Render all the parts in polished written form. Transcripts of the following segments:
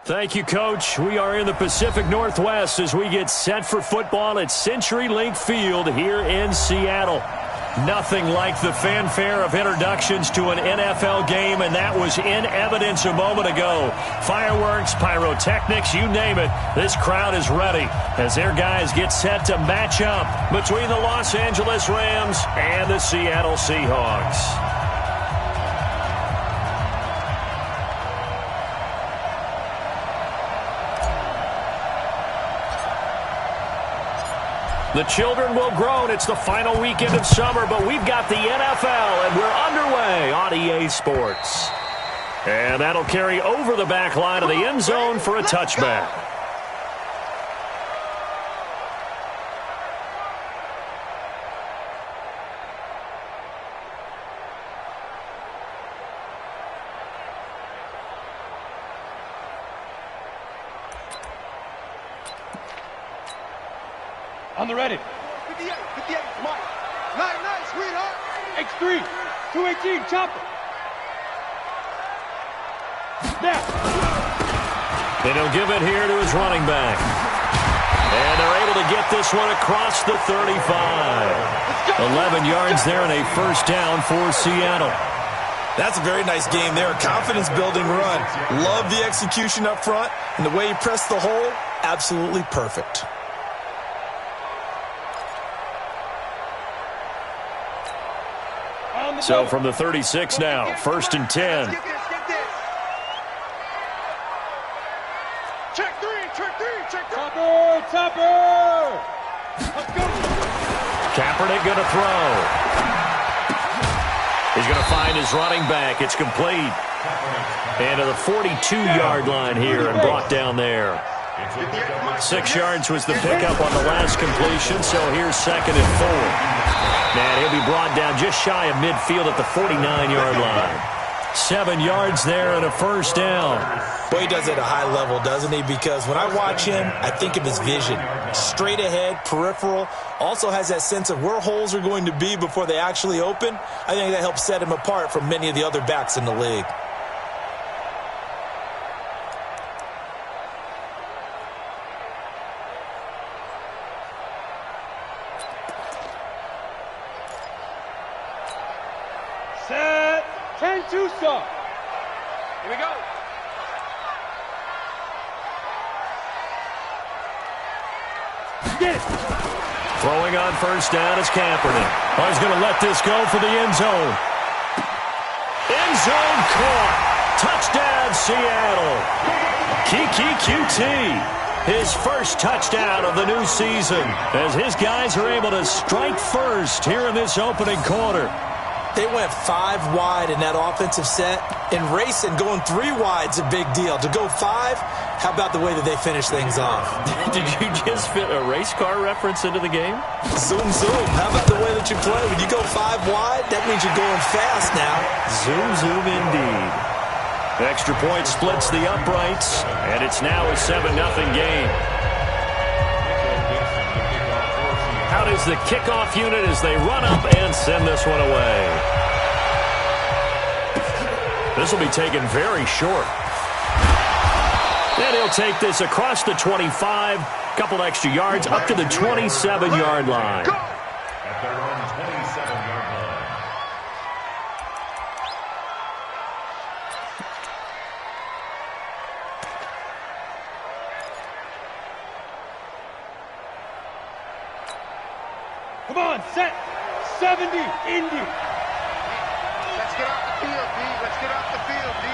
Thank you, Coach. We are in the Pacific Northwest as we get set for football at CenturyLink Field here in Seattle. Nothing like the fanfare of introductions to an NFL game, and that was in evidence a moment ago. Fireworks, pyrotechnics, you name it. This crowd is ready as their guys get set to match up between the Los Angeles Rams and the Seattle Seahawks. The children will groan. It's the final weekend of summer, but we've got the NFL, and we're underway on EA Sports. And that'll carry over the back line of the end zone for a touchback. On the ready. 58, Mike. Night, sweetheart. X3, 218, chopper. Snap. And he'll give it here to his running back. And they're able to get this one across the 35. 11 yards there and a first down for Seattle. That's a very nice game there. A confidence-building run. Love the execution up front. And the way he pressed the hole, absolutely perfect. So from the 36 now, 1st and 10. Check three. Topper. Let's go. Kaepernick going to throw. He's going to find his running back. It's complete. And to the 42-yard line here and brought down there. 6 yards was the pickup on the last completion, so here's 2nd and 4. And he'll be brought down just shy of midfield at the 49-yard line. 7 yards there and a first down. Boy, he does it at a high level, doesn't he? Because when I watch him, I think of his vision. Straight ahead, peripheral. Also has that sense of where holes are going to be before they actually open. I think that helps set him apart from many of the other backs in the league. Set. 10-2 stop. Here we go. Get it. Throwing on first down is Kaepernick. Oh, he's going to let this go for the end zone. End zone caught. Touchdown, Seattle. Kiki QT. His first touchdown of the new season as his guys are able to strike first here in this opening quarter. They went 5 wide in that offensive set. And racing, going 3 wide's a big deal. To go 5, how about the way that they finish things off? Did you just fit a race car reference into the game? Zoom. How about the way that you play? When you go 5 wide, that means you're going fast now. Zoom indeed. Extra point splits the uprights, and it's now a 7-0 game. How does the kickoff unit as they run up and send this one away? This will be taken very short. And he'll take this across the 25, couple extra yards up to the 27-yard line. At their own 27-yard line. Come on, set. 70, Indy. Let's get off the field, D. Let's get off the field, D.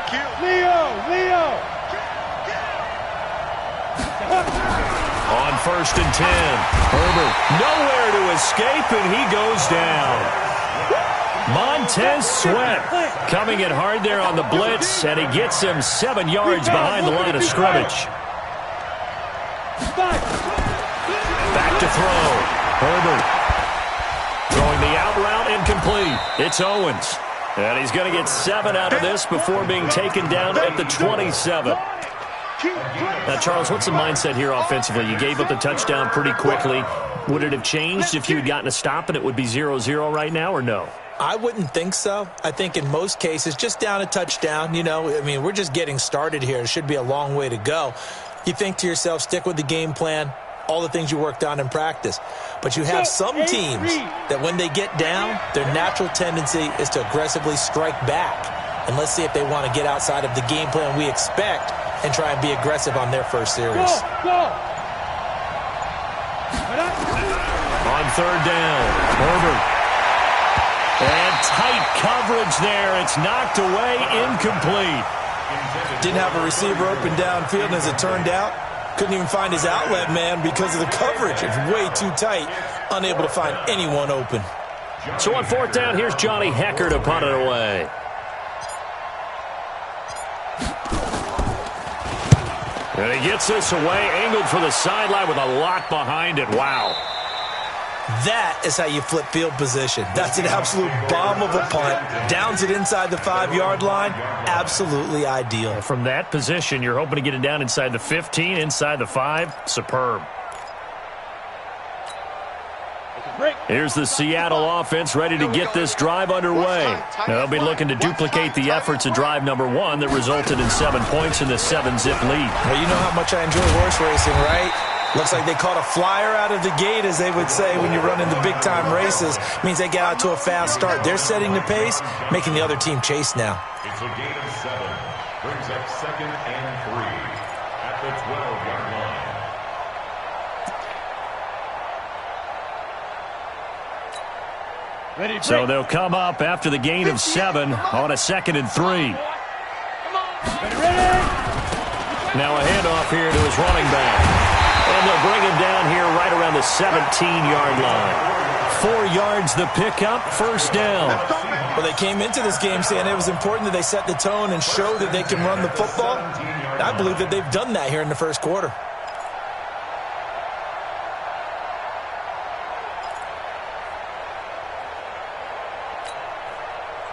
Kill. Leo. On 1st and 10, Herbert nowhere to escape, and he goes down. Montez Sweat coming in hard there on the blitz, and he gets him 7 yards behind the line of scrimmage. Back to throw. Herbert throwing the out route incomplete. It's Owens. And he's going to get 7 out of this before being taken down at the 27. Now, Charles, what's the mindset here offensively? You gave up the touchdown pretty quickly. Would it have changed if you had gotten a stop and it would be 0-0 right now, or no? I wouldn't think so. I think in most cases, just down a touchdown, we're just getting started here. It should be a long way to go. You think to yourself, stick with the game plan, all the things you worked on in practice. But you have some teams that when they get down, their natural tendency is to aggressively strike back. And let's see if they want to get outside of the game plan we expect and try and be aggressive on their first series. On third down, Herbert. And tight coverage there. It's knocked away, incomplete. Didn't have a receiver open downfield, and as it turned out, couldn't even find his outlet man because of the coverage. It's way too tight, unable to find anyone open. So on fourth down, here's Johnny Hecker to punt it away. And he gets this away, angled for the sideline with a lot behind it. Wow. That is how you flip field position. That's an absolute bomb of a punt. Downs it inside the 5-yard line. Absolutely ideal. From that position, you're hoping to get it down inside the 15, inside the 5. Superb. Here's the Seattle offense ready to get this drive underway. Now, they'll be looking to duplicate the efforts of drive number 1 that resulted in 7 points in the 7-zip lead. Well, you know how much I enjoy horse racing, right? Looks like they caught a flyer out of the gate, as they would say when you run into big-time races. Means they get out to a fast start. They're setting the pace, making the other team chase now. It's a gain of 7. Brings up 2nd and 3 at the 12-yard line. So they'll come up after the gain of 7 on a 2nd and 3. Now a handoff here to his running back. And they'll bring him down here right around the 17-yard line. 4 yards the pickup, first down. Well, they came into this game saying it was important that they set the tone and show that they can run the football. I believe that they've done that here in the first quarter.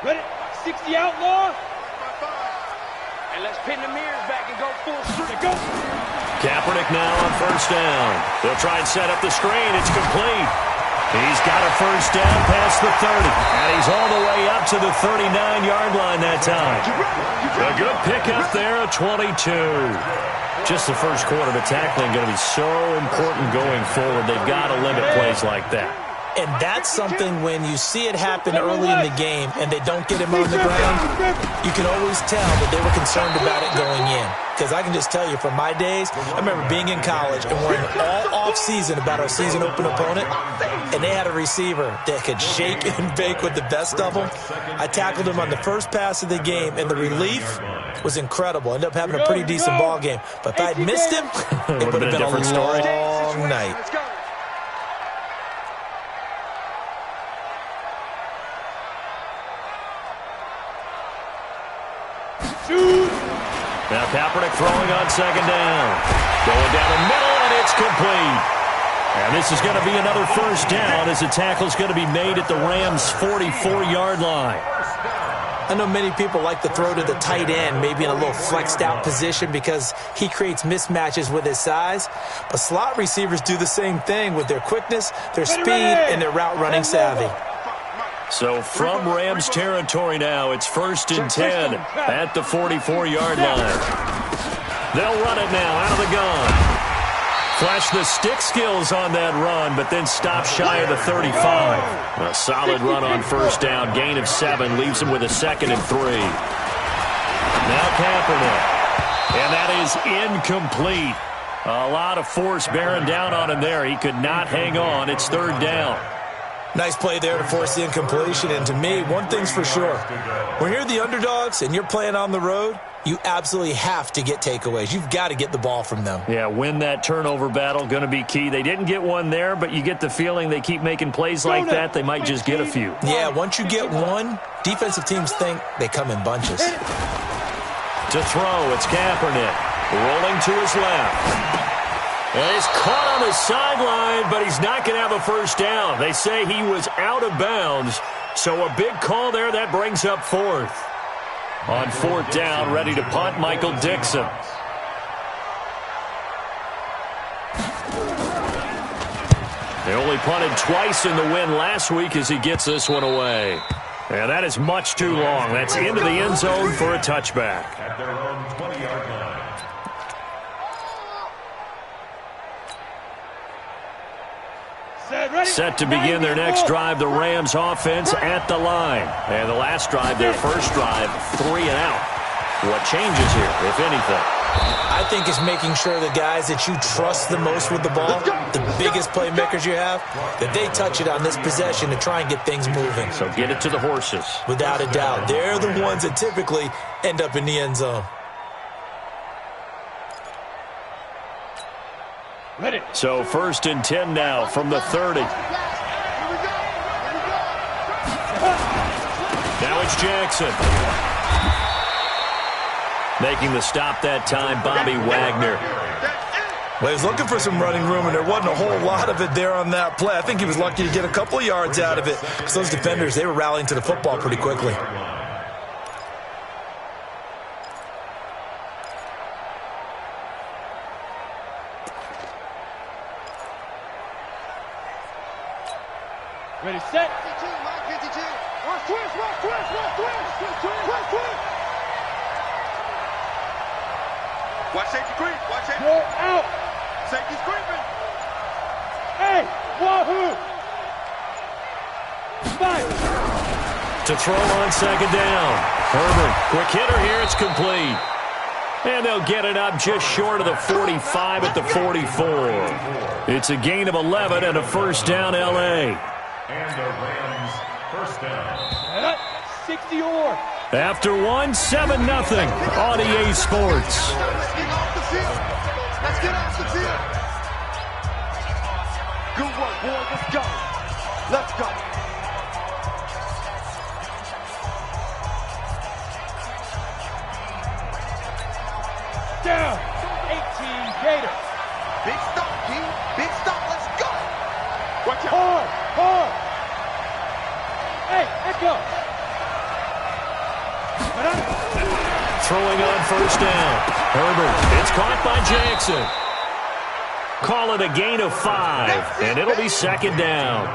Ready? 60 outlaw. And let's pin the mirrors back and go full street. Go. Kaepernick now on first down. They'll try and set up the screen. It's complete. He's got a first down past the 30. And he's all the way up to the 39-yard line that time. A good pickup there, a 22. Just the first quarter, the tackling going to be so important going forward. They've got to limit plays like that. And that's something when you see it happen early in the game and they don't get him on the ground, you can always tell that they were concerned about it going in. Because I can just tell you from my days, I remember being in college and worrying all off-season about our season-open opponent, and they had a receiver that could shake and bake with the best of them. I tackled him on the first pass of the game, and the relief was incredible. Ended up having a pretty decent ball game. But if I had missed him, it would have been a different story. long night. Now Kaepernick throwing on second down. Going down the middle, and it's complete. And this is going to be another first down as the tackle's going to be made at the Rams' 44-yard line. I know many people like to throw to the tight end, maybe in a little flexed out position because he creates mismatches with his size. But slot receivers do the same thing with their quickness, their speed, and their route running savvy. So from Rams territory now, it's 1st and 10 at the 44-yard line. They'll run it now out of the gun. Flash the stick skills on that run, but then stop shy of the 35. A solid run on first down. Gain of 7 leaves him with a 2nd and 3. Now Kaepernick. And that is incomplete. A lot of force bearing down on him there. He could not hang on. It's 3rd down. Nice play there to force the incompletion. And to me, one thing's for sure. When you're the underdogs and you're playing on the road, you absolutely have to get takeaways. You've got to get the ball from them. Yeah, win that turnover battle, going to be key. They didn't get one there, but you get the feeling they keep making plays like that, they might just get a few. Yeah, once you get one, defensive teams think they come in bunches. To throw, it's Kaepernick. Rolling to his left. And he's caught on the sideline, but he's not going to have a first down. They say he was out of bounds, so a big call there. That brings up 4th. On 4th down, ready to punt, Michael Dixon. They only punted twice in the win last week as he gets this one away. And that is much too long. That's into the end zone for a touchback. At their own 20-yard line. Set to begin their next drive, the Rams offense at the line. And the last drive, their first drive, 3 and out. What changes here, if anything? I think it's making sure the guys that you trust the most with the ball, the biggest playmakers you have, that they touch it on this possession to try and get things moving. So get it to the horses. Without a doubt. They're the ones that typically end up in the end zone. So 1st and 10 now from the 30. Now it's Jackson. Making the stop that time, Bobby Wagner. Well, he was looking for some running room, and there wasn't a whole lot of it there on that play. I think he was lucky to get a couple of yards out of it because those defenders, they were rallying to the football pretty quickly. Ready, set. 52, Mike, 52. Watch twist. Watch safety creep. Watch safety. Go out. Safety's creeping. Hey, wahoo. 5. To throw on 2nd down. Herbert, quick hitter here, it's complete. And they'll get it up just short of the 45 at the 44. It's a gain of 11 and a first down, L.A. And the Rams first down. 60 or. After 1, 7-0 on EA Sports. Let's get off the field. Let's get off the field. Good work, boys. Let's go. Let's go. Down. 18 Gators. Big stop, P. Big stop. Let's go. Watch out. Hard. Hey, echo. Throwing on 1st down. Herbert, it's caught by Jackson. Call it a gain of 5, and it'll be 2nd down.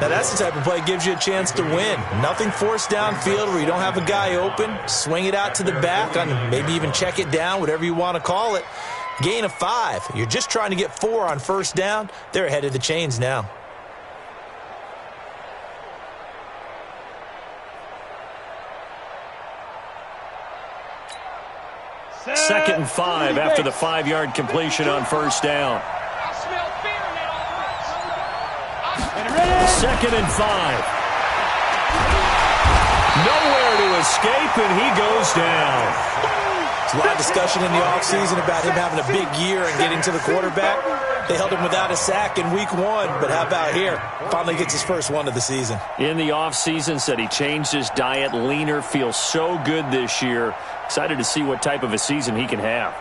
Now, that's the type of play that gives you a chance to win. Nothing forced downfield where you don't have a guy open. Swing it out to the back, on maybe even check it down, whatever you want to call it. Gain of 5. You're just trying to get 4 on 1st down. They're ahead of the chains now. Second and 5 after the 5-yard completion on 1st down. I smell fear in that offense. 2nd and 5. Nowhere to escape, and he goes down. There's a lot of discussion in the offseason about him having a big year and getting to the quarterback. They held him without a sack in week 1, but how about here? Finally gets his first one of the season. In the offseason, said he changed his diet, leaner, feels so good this year. Excited to see what type of a season he can have.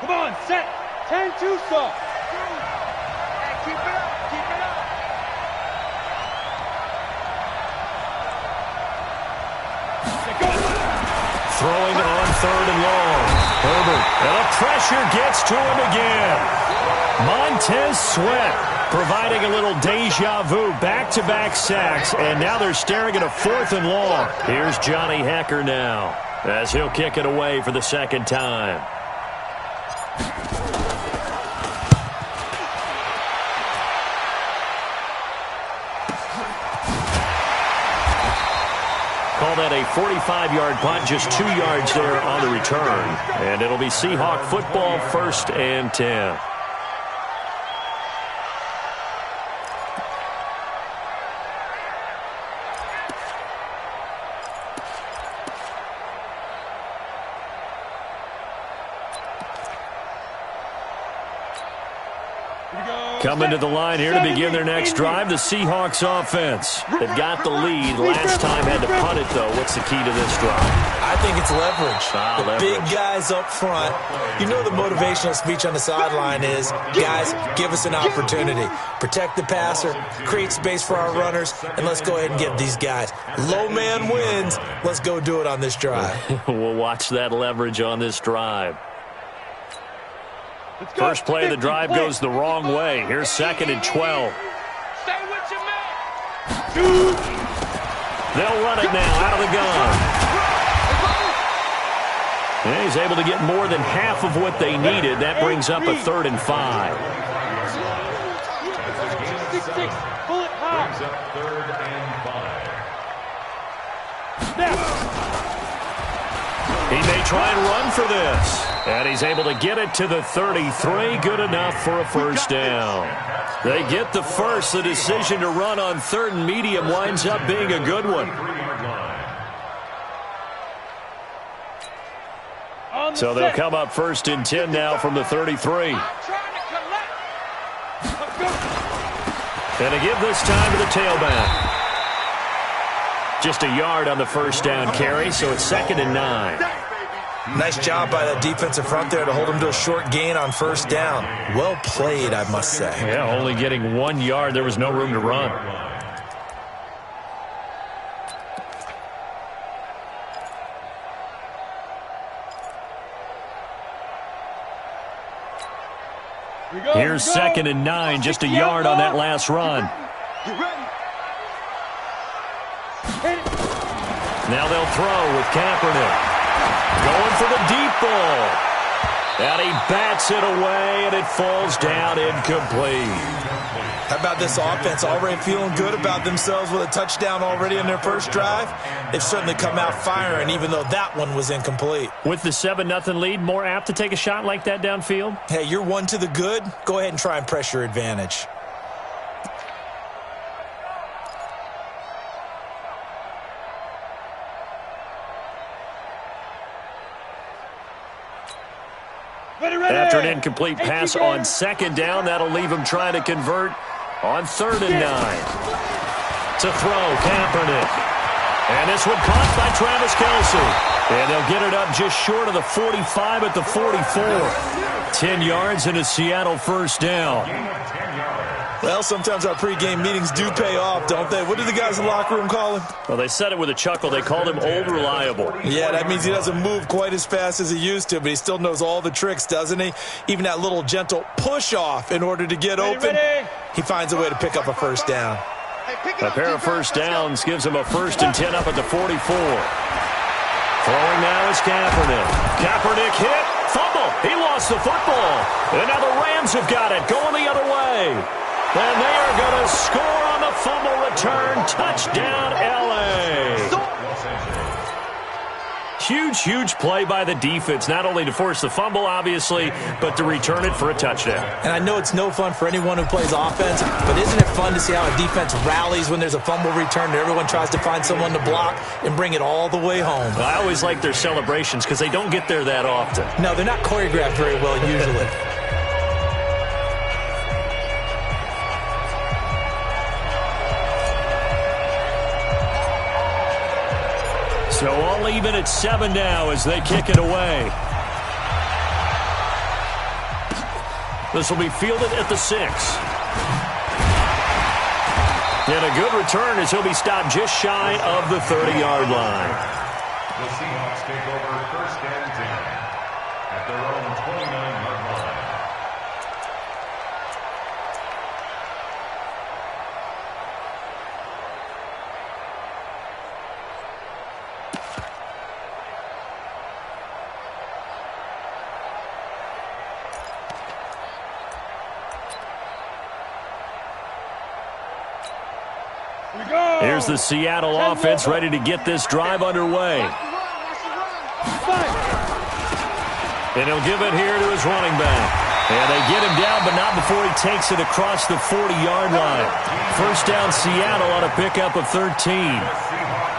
Come on, set. 10-2 stop. Hey, keep it up. Keep it up. Throwing on 3rd and long. Herbert, and the pressure gets to him again. Montez Sweat providing a little deja vu, back-to-back sacks, and now they're staring at a 4th and long. Here's Johnny Hecker now, as he'll kick it away for the 2nd time. Call that a 45-yard punt, just 2 yards there on the return. And it'll be Seahawk football, 1st and 10. Coming to the line here to begin their next drive, the Seahawks offense. They've got the lead. Last time had to punt it, though. What's the key to this drive? I think it's leverage. The Leverage. big guys up front. You know the motivational speech on the sideline is, guys, give us an opportunity. Protect the passer, create space for our runners, and let's go ahead and get these guys. Low man wins. Let's go do it on this drive. We'll watch that leverage on this drive. First play of the drive goes the wrong way. Here's 2nd and 12. Stay with your man. They'll run it now out of the gun. And he's able to get more than half of what they needed. That brings up a 3rd and 5. Brings up 3rd and 5. He may try and run for this. And he's able to get it to the 33. Good enough for a first down. They get the first. The decision to run on 3rd and medium winds up being a good one. So they'll come up 1st and 10 now from the 33. And to give this time to the tailback. Just a yard on the first down carry, so it's 2nd and 9. Nice job by that defensive front there to hold him to a short gain on first down. Well played, I must say. Yeah, only getting 1 yard. There was no room to run. Here's 2nd and 9, just a yard on that last run. Now they'll throw with Kaepernick. Going for the deep ball. And he bats it away, and it falls down incomplete. How about this offense already feeling good about themselves with a touchdown already in their first drive? They've certainly come out firing, even though that one was incomplete. With the 7-0 lead, more apt to take a shot like that downfield? Hey, you're one to the good. Go ahead and try and press your advantage. After an incomplete pass on 2nd down, that'll leave him trying to convert on 3rd and 9. To throw, Kaepernick. And this one caught by Travis Kelce. And they'll get it up just short of the 45 at the 44. 10 yards and a Seattle first down. Well, sometimes our pregame meetings do pay off, don't they? What do the guys in the locker room call him? Well, they said it with a chuckle. They called him Old Reliable. Yeah, that means he doesn't move quite as fast as he used to, but he still knows all the tricks, doesn't he? Even that little gentle push-off in order to get open. He finds a way to pick up a first down. A pair of first downs gives him a 1st and 10 up at the 44. Throwing now is Kaepernick. Kaepernick hit. Fumble. He lost the football. And now the Rams have got it. Going the other way. And they are going to score on the fumble return. Touchdown, L.A. Huge, huge play by the defense, not only to force the fumble, obviously, but to return it for a touchdown. And I know it's no fun for anyone who plays offense, but isn't it fun to see how a defense rallies when there's a fumble return and everyone tries to find someone to block and bring it all the way home? I always like their celebrations because they don't get there that often. No, they're not choreographed very well usually. So all even at 7 now as they kick it away. This will be fielded at the 6. And a good return as he'll be stopped just shy of the 30-yard line. The Seahawks take over 1st and 10 at their own 29-yard line. Here's the Seattle offense ready to get this drive underway. And he'll give it here to his running back. And they get him down, but not before he takes it across the 40-yard line. First down, Seattle on a pickup of 13.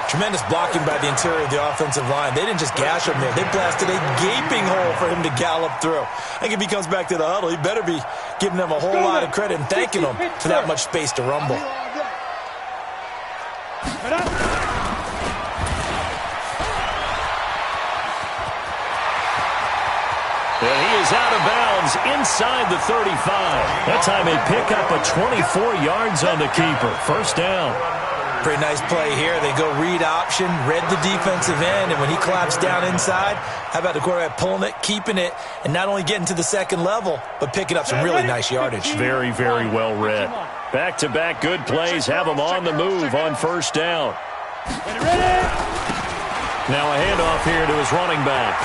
Tremendous blocking by the interior of the offensive line. They didn't just gash him there. They blasted a gaping hole for him to gallop through. I think if he comes back to the huddle, he better be giving them a whole lot of credit and thanking them for that much space to rumble. And he is out of bounds inside the 35. That time a pickup of 24 yards on the keeper. First down. Pretty nice play here. They go read option, read the defensive end, and when he claps down inside, how about the quarterback pulling it, keeping it, and not only getting to the second level, but picking up some really nice yardage. Very, very well read. Back-to-back good plays have him on the move on first down. Ready. Now a handoff here to his running back.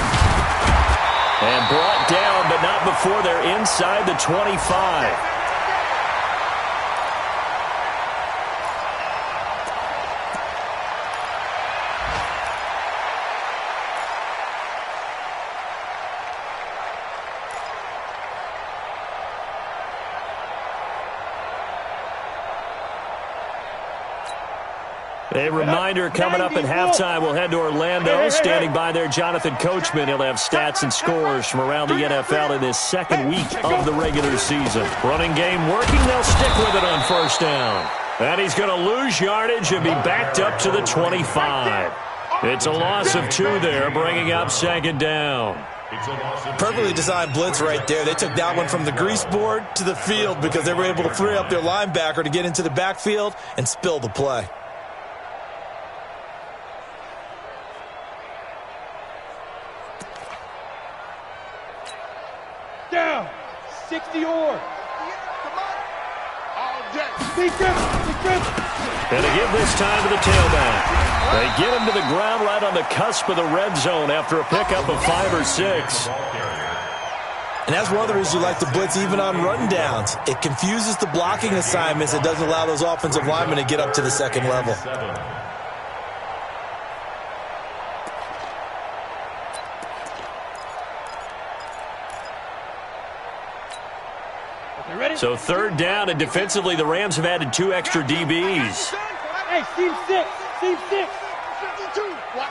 And brought down, but not before they're inside the 25. A reminder coming up at halftime. We'll head to Orlando. Standing by there, Jonathan Coachman. He'll have stats and scores from around the NFL in this second week of the regular season. Running game working. They'll stick with it on first down. And he's going to lose yardage and be backed up to the 25. It's a loss of 2 there, bringing up second down. Perfectly designed blitz right there. They took that one from the grease board to the field because they were able to free up their linebacker to get into the backfield and spill the play. Down. 60 or. And to give this time to the tailback. They get him to the ground right on the cusp of the red zone after a pickup of 5 or 6. And that's one of the reasons you like to blitz even on rundowns. It confuses the blocking assignments. It doesn't allow those offensive linemen to get up to the second level. So third down, and defensively the Rams have added 2 extra DBs. Hey, team 6. Team 6. 52. What?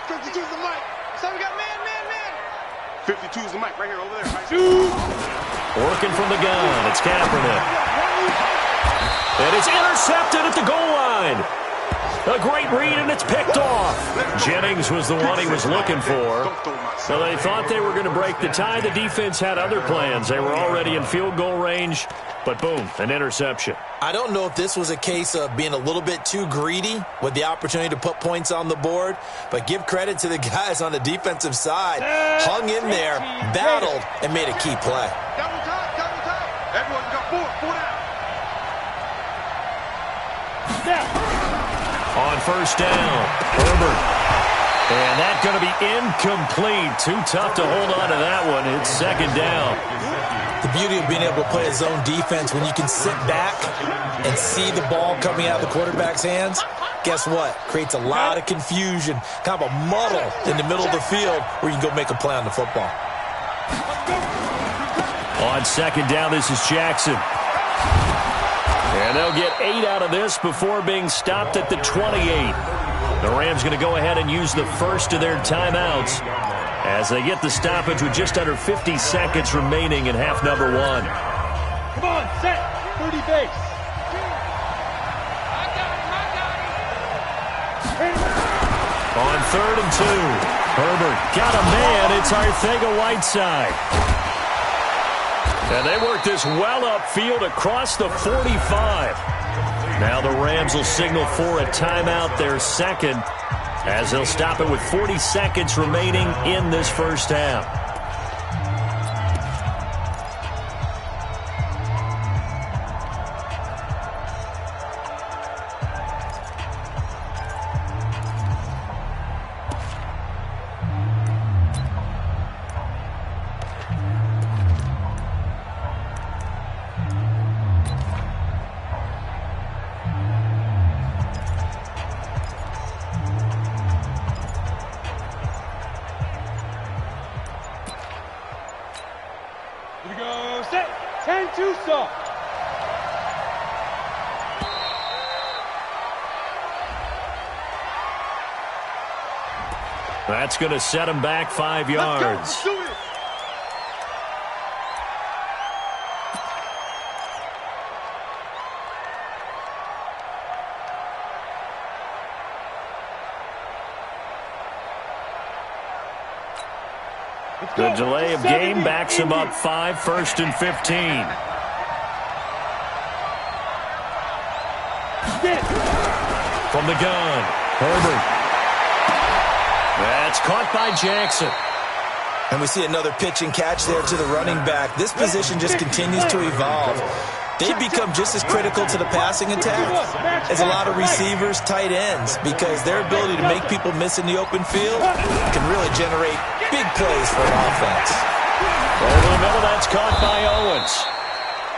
52's the mic. So we got man. 52's the mic right here, over there. Right. 2. Working from the gun. It's Kaepernick. And it's intercepted at the goal line. A great read, and it's picked off. Jennings was the one he was looking for. So they thought they were going to break the tie. The defense had other plans. They were already in field goal range, but boom, an interception. I don't know if this was a case of being a little bit too greedy with the opportunity to put points on the board, but give credit to the guys on the defensive side. Hung in there, battled, and made a key play. Double time. Everyone got 4 down. On first down, Herbert. And that's going to be incomplete. Too tough to hold on to that one. It's second down. The beauty of being able to play a zone defense, when you can sit back and see the ball coming out of the quarterback's hands, guess what? Creates a lot of confusion, kind of a muddle in the middle of the field where you can go make a play on the football. On second down, this is Jackson. And they'll get 8 out of this before being stopped at the 28. The Rams going to go ahead and use the first of their timeouts as they get the stoppage with just under 50 seconds remaining in half number 1. Come on, set. 30 base. On 3rd and 2, Herbert got a man. It's Arcega-Whiteside. And they work this well upfield across the 45. Now the Rams will signal for a timeout, their second, as they'll stop it with 40 seconds remaining in this first half. That's going to set him back 5 yards. The delay of game backs him up 5, 1st and 15. From the gun, Herbert. That's caught by Jackson. And we see another pitch and catch there to the running back. This position just continues to evolve. they become just as critical to the passing attack as a lot of receivers, tight ends, because their ability to make people miss in the open field can really generate big plays for an offense. Over the middle, that's caught by Owens.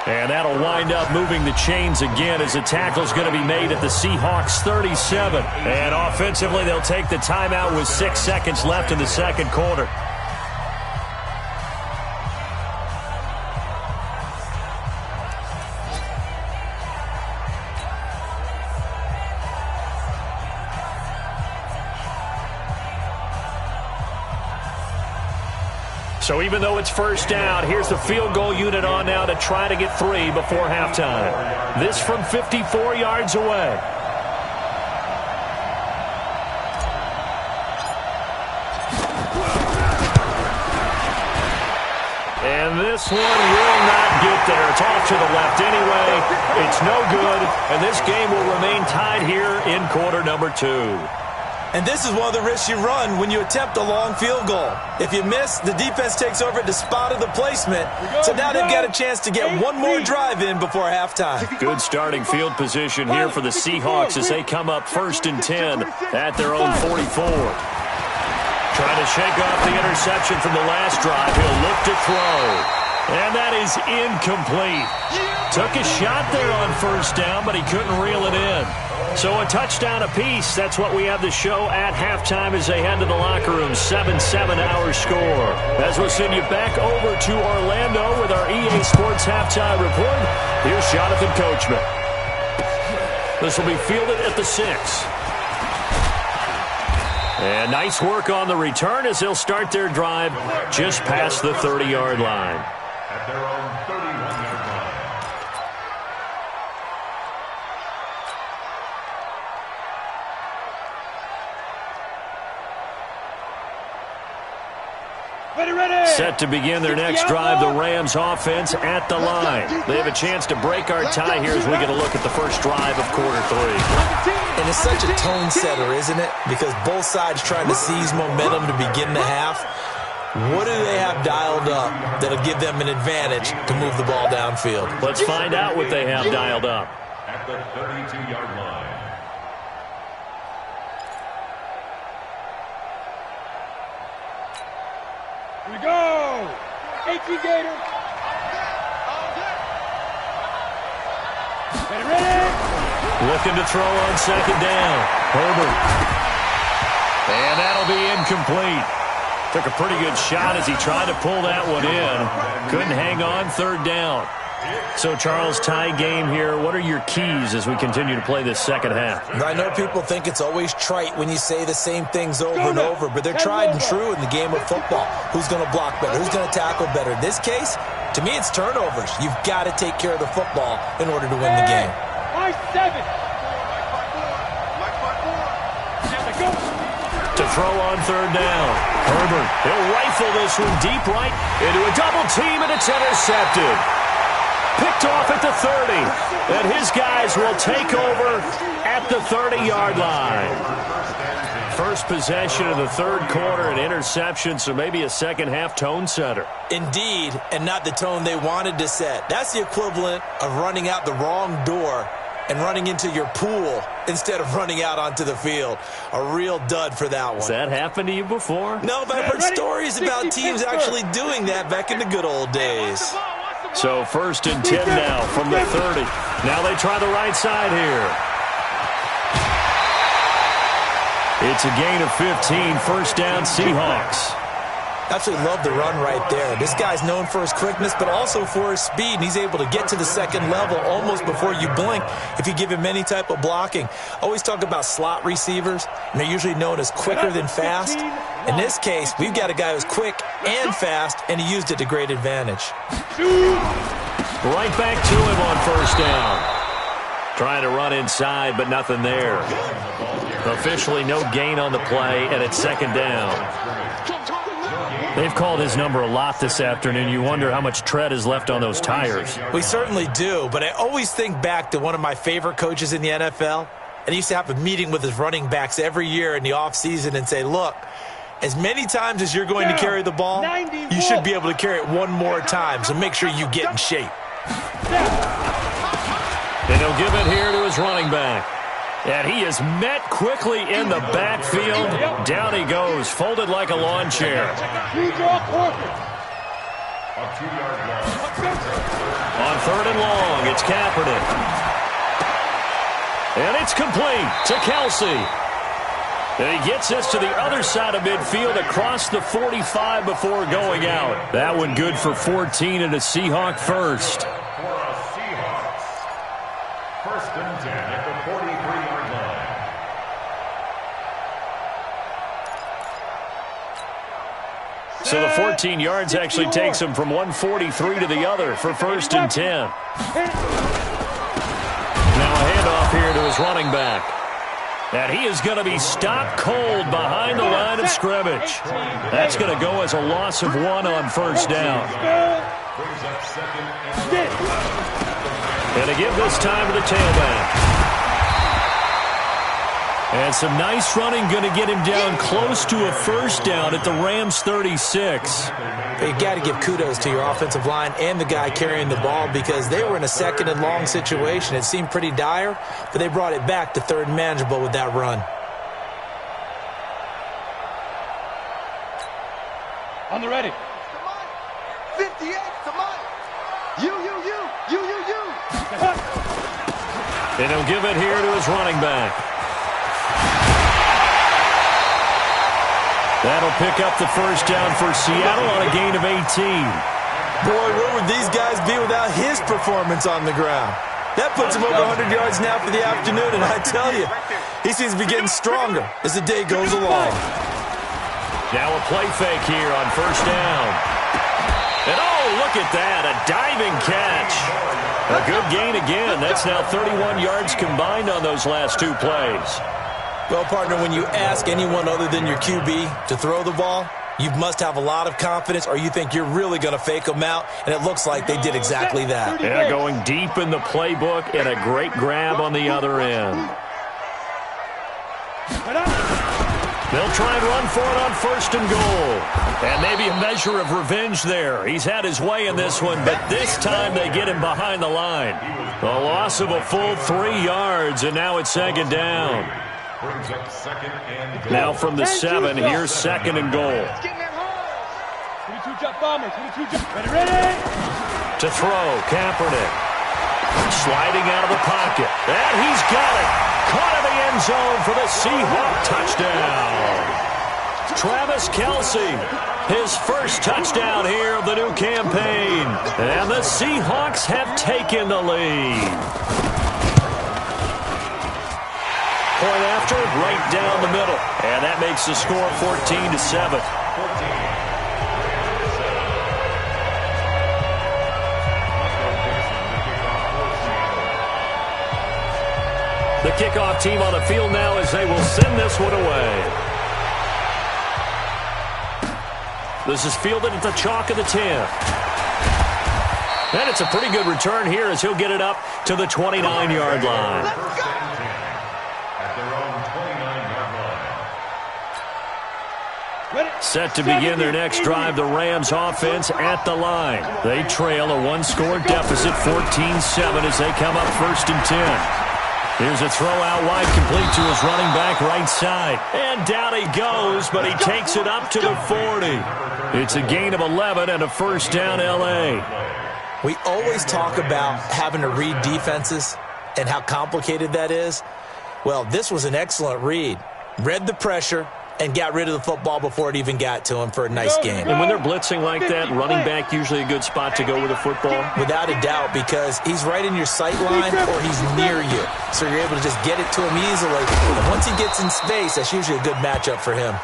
And that'll wind up moving the chains again as the tackle's going to be made at the Seahawks 37. And offensively, they'll take the timeout with 6 seconds left in the second quarter. So even though it's first down, here's the field goal unit on now to try to get 3 before halftime. This from 54 yards away. And this one will not get there. It's off to the left anyway. It's no good, and this game will remain tied here in quarter number 2. And this is one of the risks you run when you attempt a long field goal. If you miss, the defense takes over at the spot of the placement. So now they've got a chance to get one more drive in before halftime. Good starting field position here for the Seahawks as they come up 1st and 10 at their own 44. Trying to shake off the interception from the last drive. He'll look to throw. And that is incomplete. Took a shot there on first down, but he couldn't reel it in. So a touchdown apiece. That's what we have to show at halftime as they head to the locker room. 7-7 our score. As we'll send you back over to Orlando with our EA Sports halftime report. Here's Jonathan Coachman. This will be fielded at the 6. And nice work on the return as they'll start their drive just past the 30-yard line. At their own 31-yard line. Set to begin their next drive, the Rams offense at the line. They have a chance to break our tie here as we get a look at the first drive of quarter 3. And it's such a tone setter, isn't it? Because both sides trying to seize momentum to begin the half. What do they have dialed up that'll give them an advantage to move the ball downfield? Let's find out what they have dialed up. At the 32-yard line. Here we go! 18 Gator! Ready! Looking to throw on second down. Herbert. And that'll be incomplete. Took a pretty good shot as he tried to pull that one in. Couldn't hang on, 3rd down. So, Charles, tie game here. What are your keys as we continue to play this second half? I know people think it's always trite when you say the same things over and over, but they're tried and true in the game of football. Who's going to block better? Who's going to tackle better? In this case, to me, it's turnovers. You've got to take care of the football in order to win the game. Mark 7. To throw on 3rd down. Herbert, he'll rifle this one deep right into a double team, and it's intercepted. Picked off at the 30, and his guys will take over at the 30-yard line. First possession of the 3rd quarter, an interception, so maybe a second-half tone setter. Indeed, and not the tone they wanted to set. That's the equivalent of running out the wrong door and running into your pool instead of running out onto the field. A real dud for that one. Has that happened to you before? No, but I've heard stories about teams actually doing that back in the good old days. So 1st and 10 now from the 30. Now they try the right side here. It's a gain of 15. 1st down, Seahawks. Absolutely love the run right there. This guy's known for his quickness, but also for his speed, and he's able to get to the second level almost before you blink if you give him any type of blocking. Always talk about slot receivers, and they're usually known as quicker than fast. In this case, we've got a guy who's quick and fast, and he used it to great advantage. Right back to him on 1st down. Trying to run inside, but nothing there. Officially no gain on the play, and it's 2nd down. They've called his number a lot this afternoon. You wonder how much tread is left on those tires. We certainly do, but I always think back to one of my favorite coaches in the NFL, and he used to have a meeting with his running backs every year in the offseason and say, look, as many times as you're going to carry the ball, you should be able to carry it one more time, so make sure you get in shape. And he'll give it here to his running back. And he is met quickly in the backfield. Down he goes, folded like a lawn chair. On 3rd and long, it's Kaepernick. And it's complete to Kelsey. And he gets us to the other side of midfield across the 45 before going out. That one good for 14 and a Seahawk first. For a Seahawks. 1st and 10 at the 43-yard line. So the 14 yards actually takes him from 143 to the other for 1st and 10. Now a handoff here to his running back. And he is going to be stopped cold behind the line of scrimmage. That's going to go as a loss of 1 on 1st down. And to give this time to the tailback. And some nice running going to get him down close to a 1st down at the Rams 36. You got to give kudos to your offensive line and the guy carrying the ball because they were in a 2nd and long situation. It seemed pretty dire, but they brought it back to 3rd and manageable with that run. On the ready. Come on. 58, come on. You. And he'll give it here to his running back. That'll pick up the 1st down for Seattle on a gain of 18. Boy, where would these guys be without his performance on the ground? That puts him over 100 yards now for the afternoon, and I tell you, he seems to be getting stronger as the day goes along. Now a play fake here on 1st down. And oh, look at that, a diving catch. A good gain again. That's now 31 yards combined on those last 2 plays. Well, partner, when you ask anyone other than your QB to throw the ball, you must have a lot of confidence or you think you're really going to fake them out, and it looks like they did exactly that. Yeah, going deep in the playbook and a great grab on the other end. They'll try and run for it on 1st and goal. And maybe a measure of revenge there. He's had his way in this one, but this time they get him behind the line. A loss of a full 3 yards, and now it's 2nd down. Brings up 2nd and goal. Now from the 7, here's 2nd and goal. 22 jump bomber, 22 jump. Ready. To throw, Kaepernick. Sliding out of the pocket. And he's got it. Caught in the end zone for the Seahawk touchdown. Travis Kelce, his 1st touchdown here of the new campaign. And the Seahawks have taken the lead. Point after, right down the middle. And that makes the score 14-7. The kickoff team on the field now as they will send this one away. This is fielded at the chalk of the 10. And it's a pretty good return here as he'll get it up to the 29-yard line. Set to begin their next drive, the Rams offense at the line. They trail a 1-score deficit, 14-7 as they come up 1st and 10. Here's a throw out wide, complete to his running back right side. And down he goes, but he takes it up to the 40. It's a gain of 11 and a 1st down L.A. We always talk about having to read defenses and how complicated that is. Well, this was an excellent read. Read the pressure and got rid of the football before it even got to him for a nice game. And when they're blitzing like that, running back usually a good spot to go with the football? Without a doubt, because he's right in your sight line or he's near you. So you're able to just get it to him easily. And once he gets in space, that's usually a good matchup for him.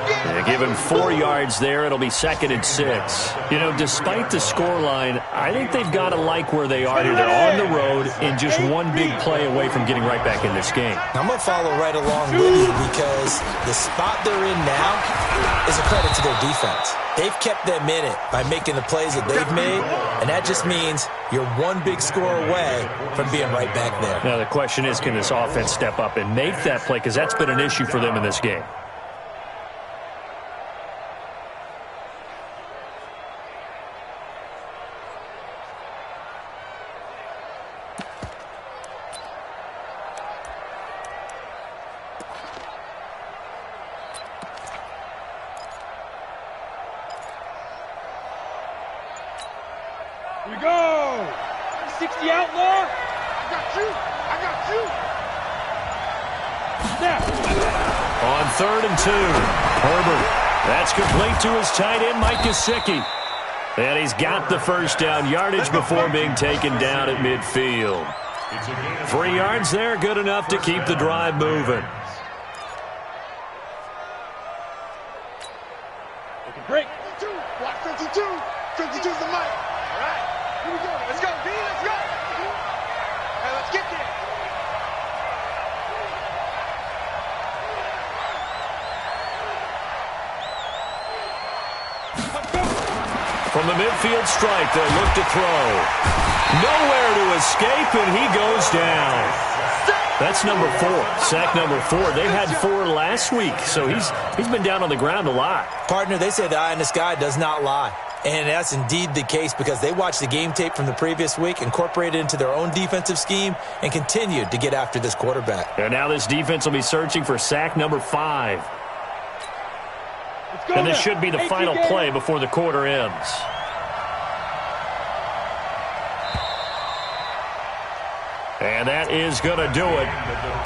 Yeah, give him 4 yards there. It'll be 2nd and 6. You know, despite the scoreline, I think they've got to like where they are here. They're on the road and just one big play away from getting right back in this game. I'm going to follow right along with you because the spot they're in now is a credit to their defense. They've kept them in it by making the plays that they've made, and that just means you're one big score away from being right back there. Now, the question is, can this offense step up and make that play? Because that's been an issue for them in this game. Watch the outlaw. I got you. I got you. Snap. On 3rd and 2, Herbert. That's complete to his tight end, Mike Gesicki. And he's got the first down yardage before being taken down at midfield. 3 yards there, good enough to keep the drive moving. Break. 52. Watch 52. 52's the mic. All right. Here we go. Let's go, B. Let's go. Hey, let's get there. From the midfield stripe, they'll look to throw. Nowhere to escape, and he goes down. That's number 4, sack number 4. They had 4 last week, so he's been down on the ground a lot. Partner, they say the eye in the sky does not lie. And that's indeed the case because they watched the game tape from the previous week, incorporated it into their own defensive scheme, and continued to get after this quarterback. And now this defense will be searching for sack number 5. And this should be the final play before the quarter ends. And that is going to do it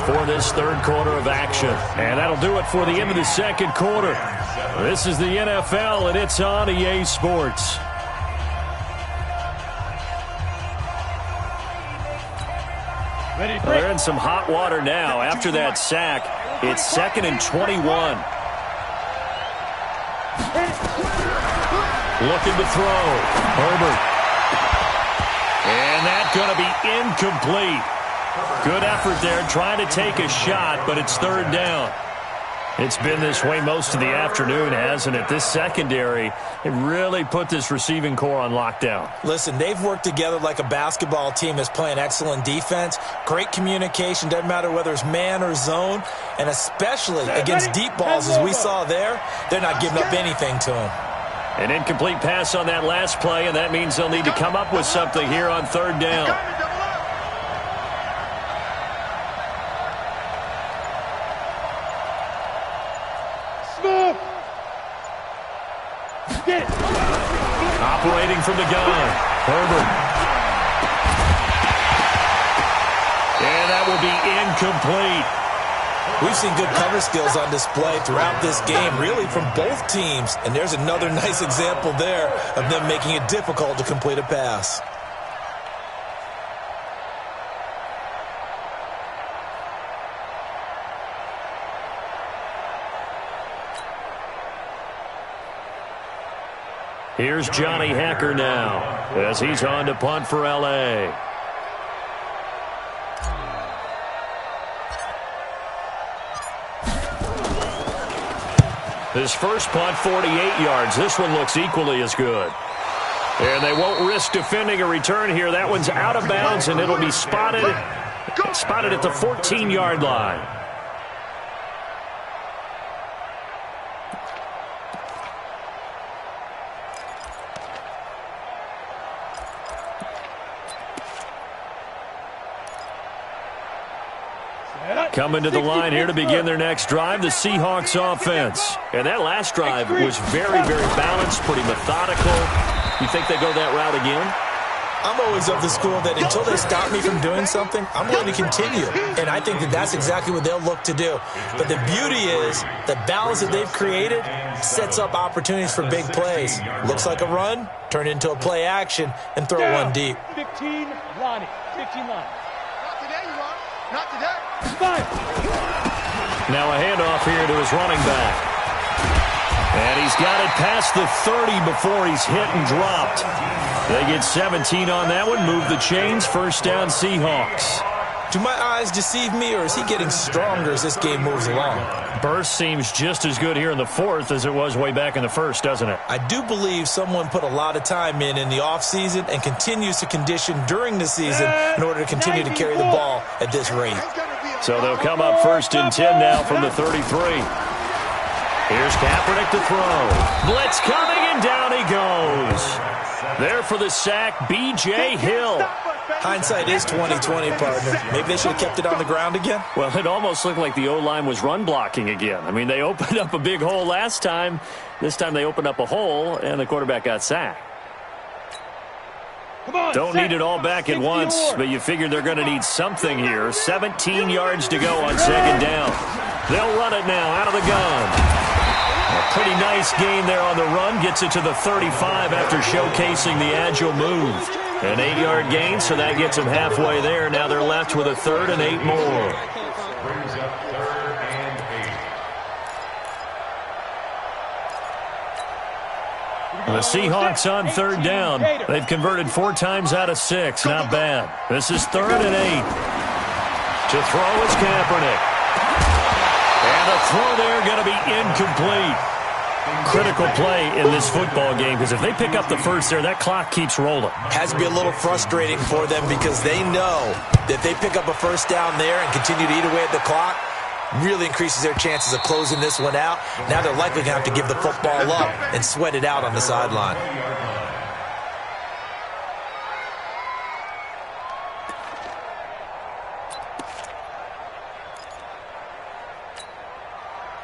for this 3rd quarter of action. And that'll do it for the end of the 2nd quarter. This is the NFL, and it's on EA Sports. They're in some hot water now. After that sack, it's 2nd and 21. Looking to throw. Herbert. And that's going to be incomplete. Good effort there, trying to take a shot, but it's 3rd down. It's been this way most of the afternoon, hasn't it? This secondary, it really put this receiving core on lockdown. Listen, they've worked together like a basketball team that's playing excellent defense. Great communication, doesn't matter whether it's man or zone, and especially against deep balls as we saw there, they're not giving up anything to them. An incomplete pass on that last play, and that means they'll need to come up with something here on 3rd down. Operating from the gun, Herbert. And that will be incomplete. We've seen good cover skills on display throughout this game, really from both teams. And there's another nice example there of them making it difficult to complete a pass. Here's Johnny Hacker now as he's on to punt for L.A. His first punt, 48 yards. This one looks equally as good. And they won't risk defending a return here. That one's out of bounds, and it'll be spotted at the 14-yard line. Coming to the line here to begin their next drive, the Seahawks offense. And that last drive was very, very balanced, pretty methodical. You think they go that route again? I'm always of the school that until they stop me from doing something, I'm going to continue. And I think that that's exactly what they'll look to do. But the beauty is the balance that they've created sets up opportunities for big plays. Looks like a run, turn it into a play action, and throw one deep. 15 line. 15 line. Not today, you are. Not today. Now a handoff here to his running back. And he's got it past the 30 before he's hit and dropped. They get 17 on that one, move the chains, first down Seahawks. Do my eyes deceive me, or is he getting stronger as this game moves along? Burst seems just as good here in the 4th as it was way back in the 1st, doesn't it? I do believe someone put a lot of time in the offseason and continues to condition during the season in order to continue to carry the ball at this rate. So they'll come up 1st and 10 now from the 33. Here's Kaepernick to throw. Blitz coming, and down he goes. There for the sack, B.J. Hill. Hindsight is 20/20, partner. Maybe they should have kept it on the ground again. Well, it almost looked like the O-line was run blocking again. I mean, they opened up a big hole last time. This time they opened up a hole, and the quarterback got sacked. Don't need it all back at once, but you figure they're going to need something here. 17 yards to go on second down. They'll run it now out of the gun. A pretty nice gain there on the run. Gets it to the 35 after showcasing the agile move. An 8-yard gain, so that gets them halfway there. Now they're left with a 3rd and 8 more. Brings up 3rd and 8. The Seahawks on 3rd down. They've converted 4 times out of 6. Not bad. This is 3rd and 8. To throw is Kaepernick. And the throw there going to be incomplete. Critical play in this football game, because if they pick up the first there, that clock keeps rolling. Has to be a little frustrating for them because they know that if they pick up a first down there and continue to eat away at the clock, really increases their chances of closing this one out. Now they're likely going to have to give the football up and sweat it out on the sideline.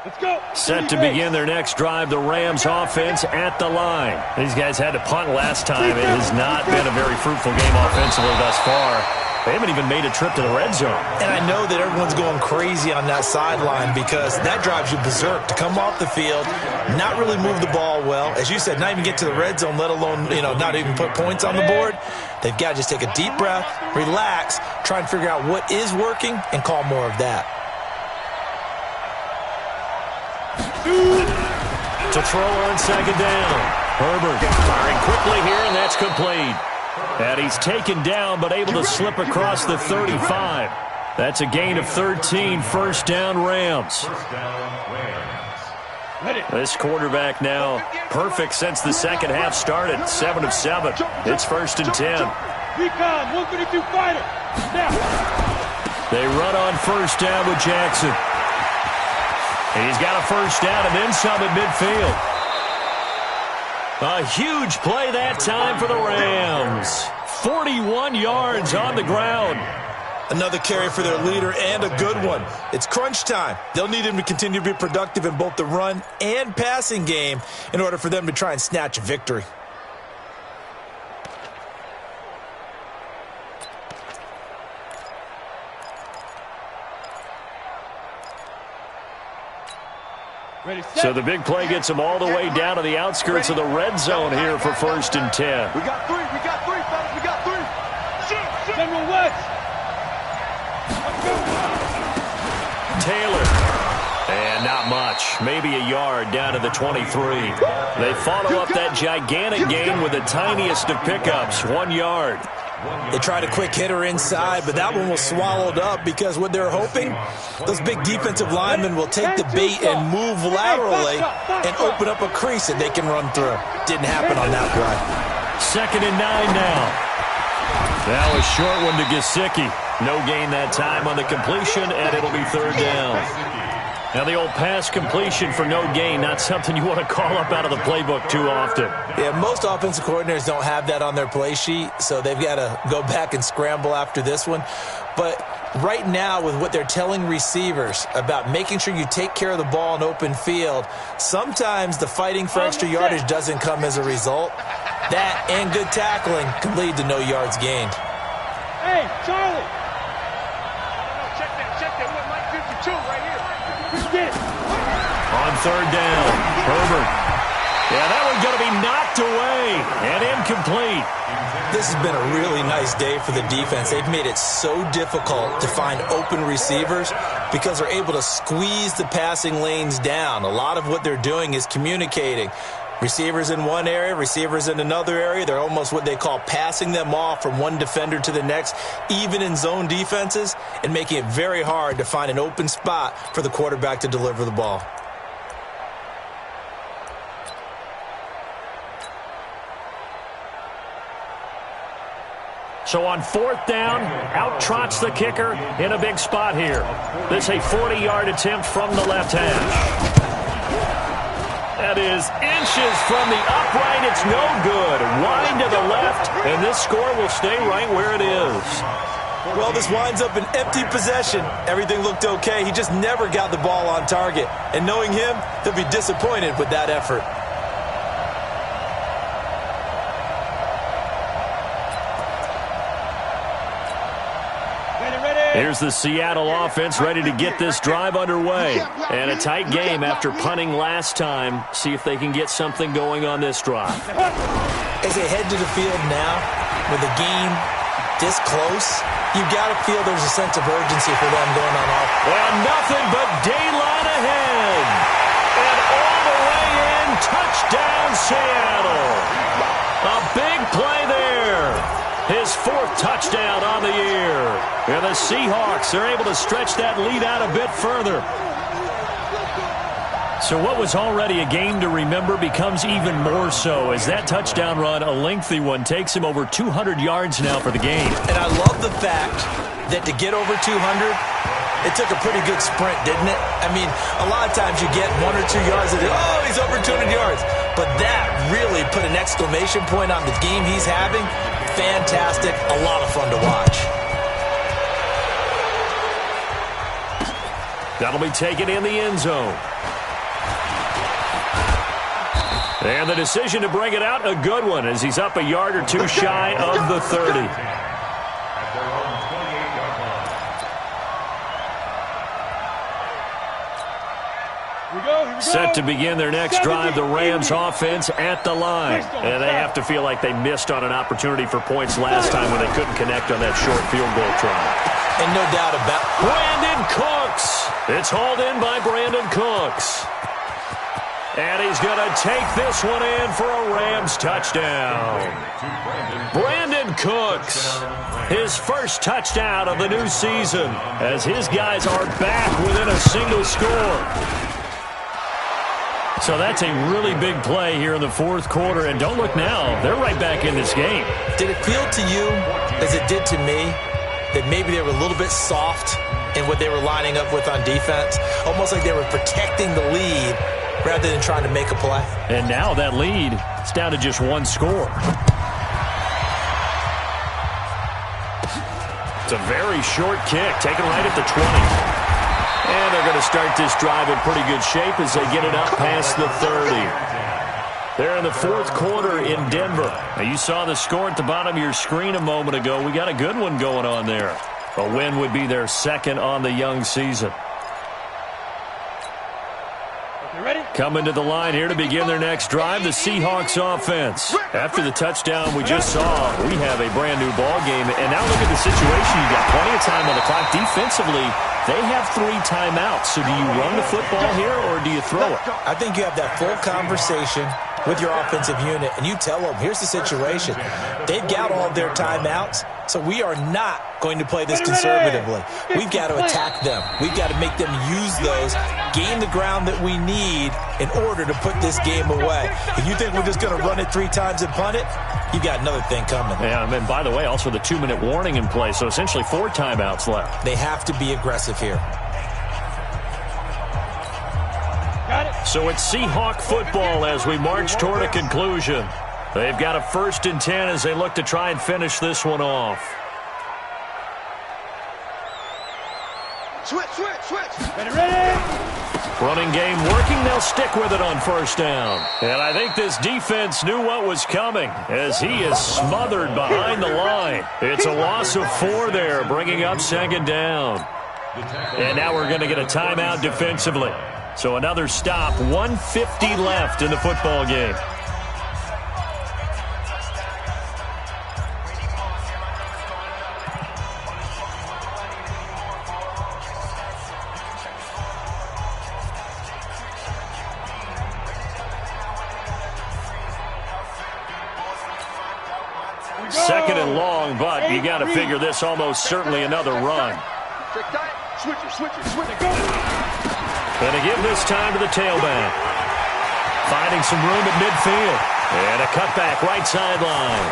Let's go. Set to begin their next drive, the Rams offense at the line. These guys had to punt last time. It has not been a very fruitful game offensively thus far. They haven't even made a trip to the red zone. And I know that everyone's going crazy on that sideline because that drives you berserk to come off the field, not really move the ball well. As you said, not even get to the red zone, let alone, not even put points on the board. They've got to just take a deep breath, relax, try and figure out what is working, and call more of that. To throw on second down. Herbert firing quickly here, and that's complete. And he's taken down, but able to slip across the 35. That's a gain of 13, first down Rams. This quarterback now perfect since the second half started. 7 of 7. It's 1st and 10. Recon, 132 fighter. Now. They run on first down with Jackson. He's got a first down and then some at midfield. A huge play that time for the Rams. 41 yards on the ground. Another carry for their leader and a good one. It's crunch time. They'll need him to continue to be productive in both the run and passing game in order for them to try and snatch a victory. So the big play gets them all the way down to the outskirts of the red zone here for 1st and 10. We got 3, fellas, we got 3. General West. Taylor. And not much. Maybe a yard down to the 23. They follow up that gigantic gain with the tiniest of pickups, 1 yard. They tried a quick hitter inside, but that one was swallowed up because what they're hoping, those big defensive linemen will take the bait and move laterally and open up a crease that they can run through. Didn't happen on that play. 2nd and 9 now. That was short one to Gesicki. No gain that time on the completion, and it'll be 3rd down. Now the old pass completion for no gain, not something you want to call up out of the playbook too often. Yeah, most offensive coordinators don't have that on their play sheet, so they've got to go back and scramble after this one. But right now, with what they're telling receivers about making sure you take care of the ball in open field, sometimes the fighting for extra yardage doesn't come as a result. That and good tackling can lead to no yards gained. Hey, Charlie. Check that. What Mike 52 right here. Get it. On 3rd down, Herbert. Yeah, that one's going to be knocked away and incomplete. This has been a really nice day for the defense. They've made it so difficult to find open receivers because they're able to squeeze the passing lanes down. A lot of what they're doing is communicating. Receivers in one area, receivers in another area. They're almost what they call passing them off from one defender to the next, even in zone defenses, and making it very hard to find an open spot for the quarterback to deliver the ball. So on 4th down, out trots the kicker in a big spot here. This is a 40-yard attempt from the left hash. That is inches from the upright. It's no good. Wide to the left, and this score will stay right where it is. Well, this winds up an empty possession. Everything looked okay. He just never got the ball on target. And knowing him, he'll be disappointed with that effort. Here's the Seattle offense ready to get this drive underway. And a tight game after punting last time. See if they can get something going on this drive. As they head to the field now, with the game this close, you've got to feel there's a sense of urgency for them going on off. And nothing but daylight ahead. And all the way in, touchdown Seattle. A big play there. His fourth touchdown on the year. And the Seahawks are able to stretch that lead out a bit further. So what was already a game to remember becomes even more so as that touchdown run, a lengthy one, takes him over 200 yards now for the game. And I love the fact that to get over 200, it took a pretty good sprint, didn't it? I mean, a lot of times you get 1 or 2 yards and oh, he's over 200 yards. But that really put an exclamation point on the game he's having. Fantastic. A lot of fun to watch. That'll be taken in the end zone. And the decision to bring it out, a good one, as he's up a yard or two shy of the 30. Set to begin their next drive, the Rams offense at the line. And they have to feel like they missed on an opportunity for points last time when they couldn't connect on that short field goal try. And no doubt about it. Brandon Cooks. It's hauled in by Brandon Cooks. And he's going to take this one in for a Rams touchdown. Brandon Cooks, his first touchdown of the new season, as his guys are back within a single score. So that's a really big play here in the fourth quarter. And don't look now, they're right back in this game. Did it feel to you, as it did to me, that maybe they were a little bit soft in what they were lining up with on defense? Almost like they were protecting the lead rather than trying to make a play. And now that lead, it's down to just one score. It's a very short kick, taken right at the 20. And they're going to start this drive in pretty good shape as they get it up past the 30. They're in the fourth quarter in Denver. Now, you saw the score at the bottom of your screen a moment ago. We got a good one going on there. A win would be their second on the young season. Coming to the line here to begin their next drive, the Seahawks offense. After the touchdown we just saw, we have a brand new ball game. And now look at the situation. You got plenty of time on the clock. Defensively, they have 3 timeouts. So do you run the football here or do you throw it? I think you have that full conversation with your offensive unit, and you tell them, here's the situation. They've got all of their timeouts, so we are not going to play this conservatively. We've got to attack them. We've got to make them use those, gain the ground that we need in order to put this game away. If you think we're just going to run it 3 times and punt it, you've got another thing coming. Yeah, and by the way, also the 2-minute warning in play, so essentially 4 timeouts left. They have to be aggressive here. So it's Seahawk football as we march toward a conclusion. They've got a 1st and 10 as they look to try and finish this one off. Switch. Ready. Running game working. They'll stick with it on 1st down. And I think this defense knew what was coming as he is smothered behind the line. It's a loss of 4 there, bringing up 2nd down. And now we're going to get a timeout defensively. So another stop, 1:50 left in the football game. Second and long, but you got to figure this almost certainly another run. Switch it. And to give this time to the tailback. Finding some room at midfield. And a cutback right sideline.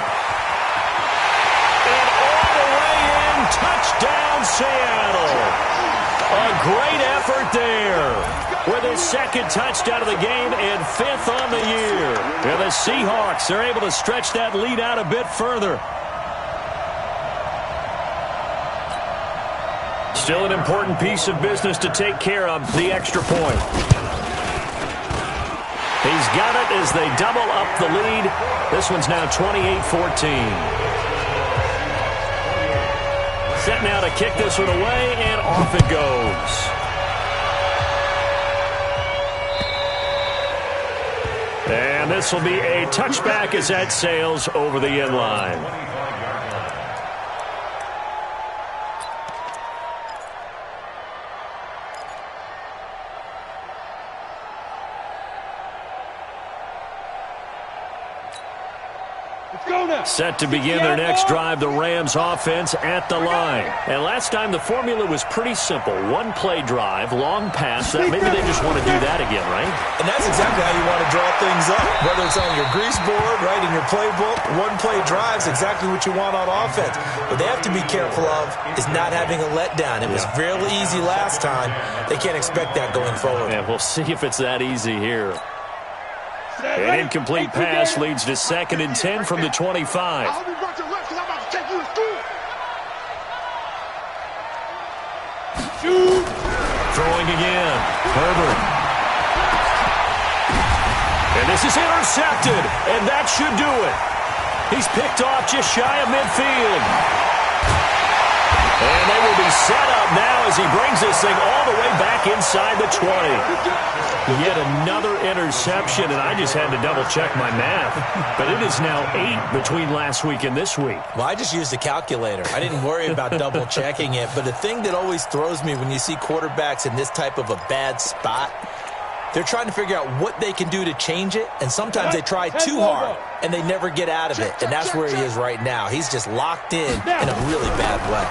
And all the way in, touchdown Seattle. A great effort there. With his 2nd touchdown of the game and 5th on the year. And the Seahawks are able to stretch that lead out a bit further. Still an important piece of business to take care of, the extra point. He's got it as they double up the lead. This one's now 28-14. Set now to kick this one away, and off it goes. And this will be a touchback as that sails over the end line. Set to begin their next drive, the Rams offense at the line. And last time the formula was pretty simple. One play drive, long pass. Maybe they just want to do that again, right? And that's exactly how you want to draw things up. Whether it's on your grease board, right, in your playbook, one play drive is exactly what you want on offense. What they have to be careful of is not having a letdown. It was fairly easy last time. They can't expect that going forward. Yeah, we'll see if it's that easy here. An incomplete pass leads to 2nd and 10 from the 25. I hope you brought your lunch because I'm about to take you to school. Shoot. Throwing again. Herbert. And this is intercepted, and that should do it. He's picked off just shy of midfield. And they will be set up now as he brings this thing all the way back inside the 20. Yet another interception, and I just had to double-check my math. But it is now 8 between last week and this week. Well, I just used a calculator. I didn't worry about double-checking it. But the thing that always throws me when you see quarterbacks in this type of a bad spot, they're trying to figure out what they can do to change it, and sometimes they try too hard, and they never get out of it. And that's where he is right now. He's just locked in a really bad way.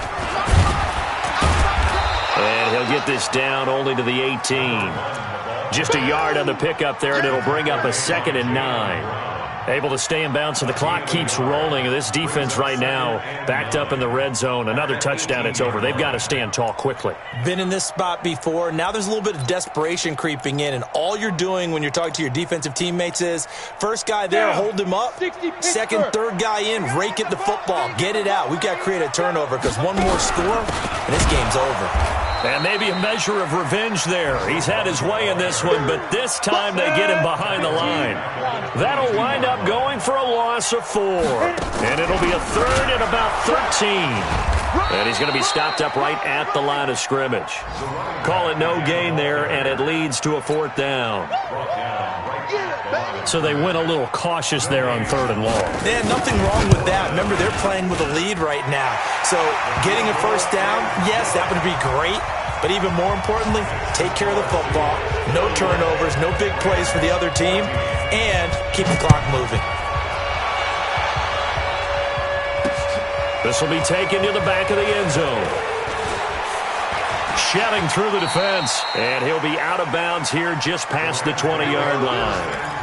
And he'll get this down only to the 18. Just a yard on the pickup there, and it'll bring up a 2nd and 9. Able to stay in bounds, so the clock keeps rolling. And this defense right now backed up in the red zone. Another touchdown, it's over. They've got to stand tall quickly. Been in this spot before. Now there's a little bit of desperation creeping in, and all you're doing when you're talking to your defensive teammates is first guy there, hold him up. Second, third guy in, rake at the football. Get it out. We've got to create a turnover because one more score, and this game's over. And maybe a measure of revenge there. He's had his way in this one, but this time they get him behind the line. That'll wind up going for a loss of 4. And it'll be a 3rd and about 13. And he's going to be stopped up right at the line of scrimmage. Call it no gain there, and it leads to a 4th down. So they went a little cautious there on 3rd and long. Yeah, nothing wrong with that. Remember, they're playing with a lead right now. So getting a first down, yes, that would be great. But even more importantly, take care of the football. No turnovers, no big plays for the other team, and keep the clock moving. This will be taken to the back of the end zone. Shelling through the defense, and he'll be out of bounds here just past the 20-yard line.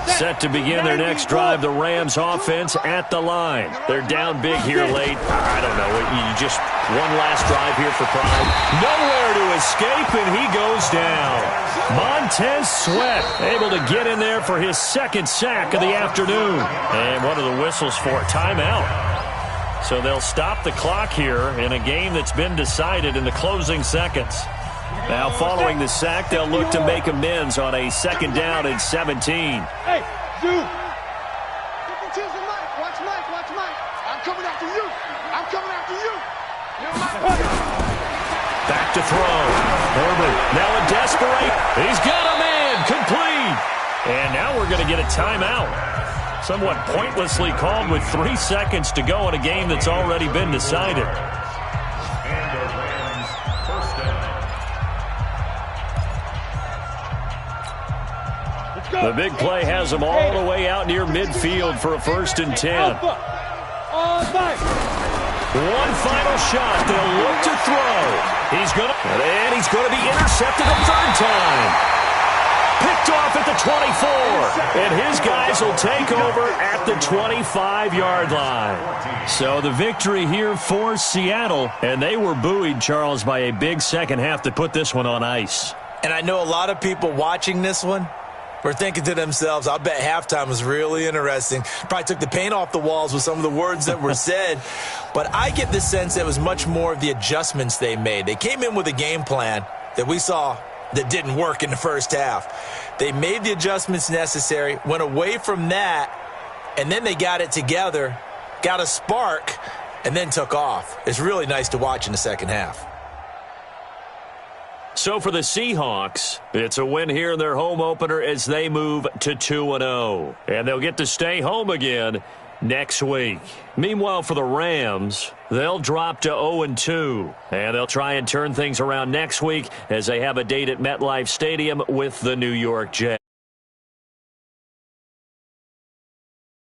Set to begin their next drive, the Rams offense at the line. They're down big here late. I don't know. You just one last drive here for pride. Nowhere to escape, and he goes down. Montez Sweat able to get in there for his 2nd sack of the afternoon. And one of the whistles for a timeout. So they'll stop the clock here in a game that's been decided in the closing seconds. Now, following the sack, they'll look to make amends on a 2nd down and 17. Hey, Duke. Choose the mic. Watch Mike. Watch Mike. I'm coming after you. I'm coming after you. You're my Back to throw. Herbert now a desperate. He's got a man. Complete. And now we're going to get a timeout. Somewhat pointlessly called with 3 seconds to go in a game that's already been decided. The big play has them all the way out near midfield for a 1st and 10. One final shot. They'll look to throw. He's going to be intercepted a 3rd time. Picked off at the 24. And his guys will take over at the 25-yard line. So the victory here for Seattle. And they were buoyed, Charles, by a big second half that put this one on ice. And I know a lot of people watching this one, were thinking to themselves, I'll bet halftime was really interesting. Probably took the paint off the walls with some of the words that were said. But I get the sense that it was much more of the adjustments they made. They came in with a game plan that we saw that didn't work in the first half. They made the adjustments necessary, went away from that, and then they got it together, got a spark, and then took off. It's really nice to watch in the second half. So for the Seahawks, it's a win here in their home opener as they move to 2-0. And they'll get to stay home again next week. Meanwhile, for the Rams, they'll drop to 0-2. And they'll try and turn things around next week as they have a date at MetLife Stadium with the New York Jets.